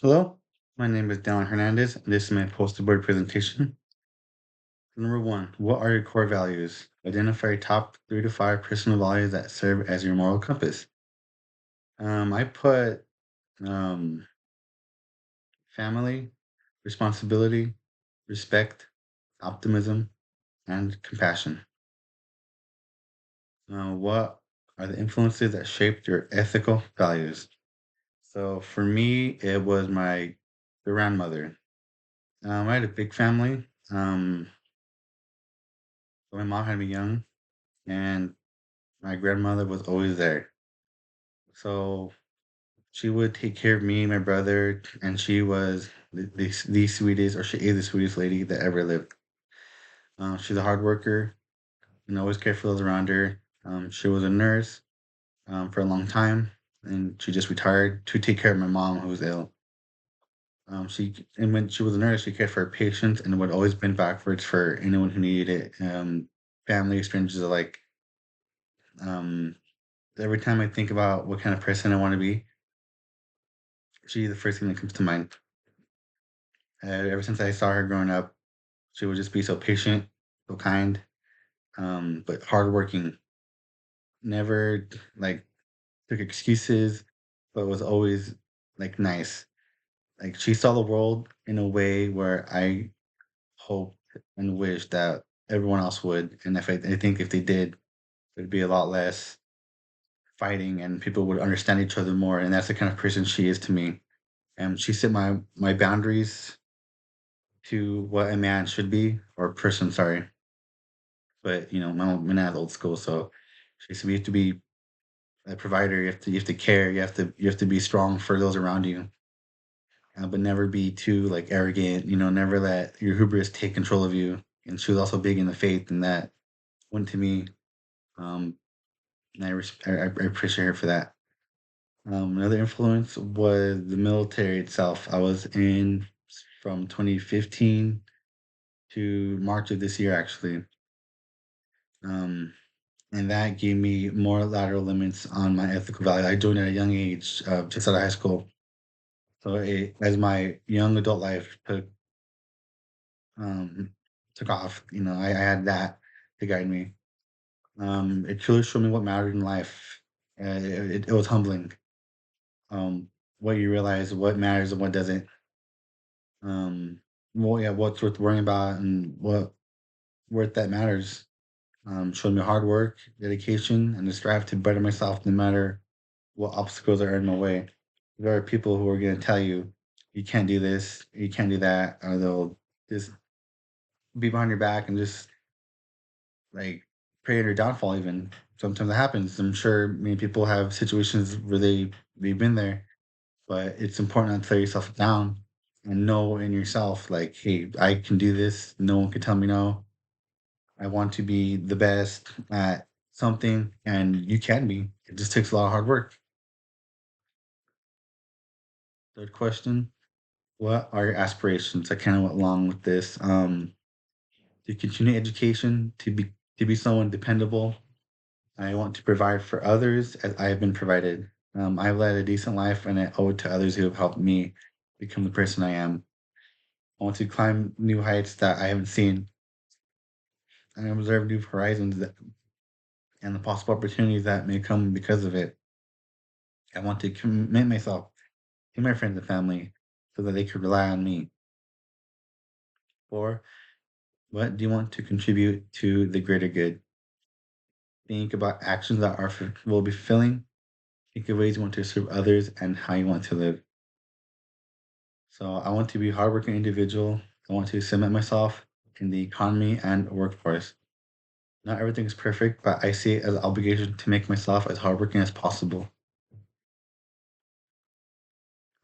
Hello, my name is Dylan Hernandez, and this is my poster board presentation. Number one, what are your core values? Identify your top 3 to 5 personal values that serve as your moral compass. I put um, family, responsibility, respect, optimism, and compassion. What are the influences that shaped your ethical values? So for me, it was my grandmother. I had a big family. My mom had me young, and my grandmother was always there. So she would take care of me and my brother, and she was the sweetest, or she is the sweetest lady that ever lived. She's a hard worker and always cared for those around her. She was a nurse for a long time, and she just retired to take care of my mom who was ill. And when she was a nurse, she cared for her patients and would always bend backwards for anyone who needed it, family, strangers alike. Um, every time I think about what kind of person I want to be, she's the first thing that comes to mind. Ever since I saw her growing up, she would just be so patient, so kind, but hardworking. Never like took excuses, but was always like nice. Like she saw the world in a way where I hope and wish that everyone else would. And I think if they did, there'd be a lot less fighting and people would understand each other more. And that's the kind of person she is to me. And she set my boundaries to what a man should be, or person, sorry. But my dad's old school, so she said, "You have to be a provider. You have to care. You have to be strong for those around you, but never be too like arrogant. Never let your hubris take control of you." And she was also big in the faith, and that went to me. Um, and I appreciate her for that. Another influence was the military itself. I was in from 2015 to March of this year, actually. Um, and that gave me more lateral limits on my ethical value. I joined at a young age, just out of high school. So as my young adult life um, took off, I had that to guide me. It truly showed me what mattered in life. It was humbling. Um, what you realize, what matters and what doesn't. Um, yeah, what's worth worrying about and what worth that matters. Showed me hard work, dedication, and the strive to better myself no matter what obstacles are in my way. There are people who are going to tell you, you can't do this, you can't do that, or they'll just be behind your back and just like pray on your downfall. Even sometimes it happens. I'm sure many people have situations where they've been there, but it's important not to tear yourself down and know in yourself, like, hey, I can do this. No one can tell me no. I want to be the best at something, and you can be. It just takes a lot of hard work. Third question: what are your aspirations? I kind of went along with this. To continue education, to be someone dependable. I want to provide for others as I have been provided. I've led a decent life, and I owe it to others who have helped me become the person I am. I want to climb new heights that I haven't seen, and observe new horizons and the possible opportunities that may come because of it. I want to commit myself to my friends and family so that they could rely on me. Or, what do you want to contribute to the greater good? Think about actions that will be fulfilling. Think of ways you want to serve others and how you want to live. So I want to be a hardworking individual. I want to cement myself in the economy and workforce. Not everything is perfect, but I see it as an obligation to make myself as hardworking as possible.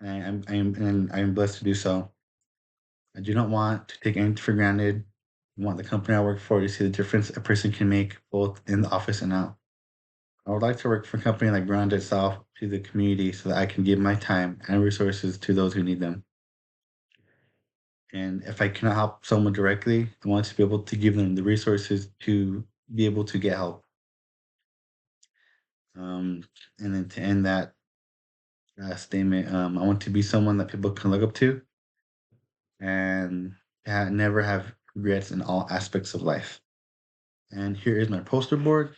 And I am blessed to do so. I do not want to take anything for granted. I want the company I work for to see the difference a person can make both in the office and out. I would like to work for a company that grounds itself to the community so that I can give my time and resources to those who need them. And if I cannot help someone directly, I want to be able to give them the resources to be able to get help. Um, and then to end that, statement. I want to be someone that people can look up to and never have regrets in all aspects of life. And here is my poster board.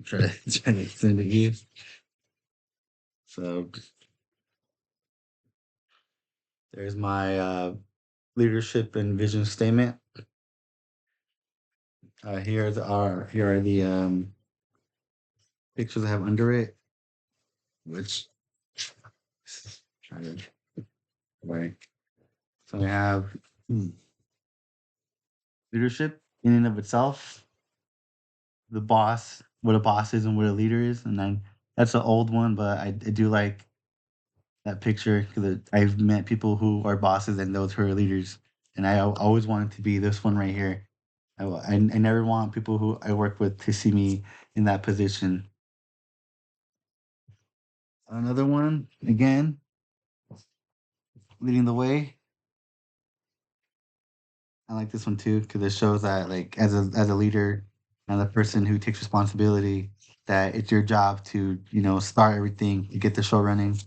Try to, try to send it you. So there's my leadership and vision statement. Here are the pictures I have under it, which try to right. So we have leadership in and of itself, the boss, what a boss is and what a leader is, and then that's an old one, but I do like that picture because I've met people who are bosses and those who are leaders, and always wanted to be this one right here. I never want people who I work with to see me in that position. Another one, again, leading the way. I like this one too because it shows that, like, as a leader and the person who takes responsibility, that it's your job to start everything, to get the show running.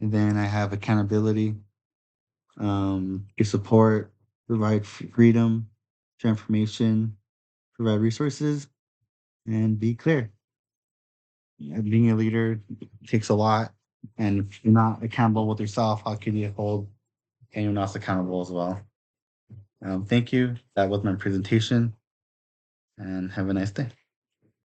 And then I have accountability, give support, provide freedom, share information, provide resources, and be clear. Yeah, being a leader takes a lot, and if you're not accountable with yourself, how can you hold anyone else accountable as well? Thank you. That was my presentation, and have a nice day.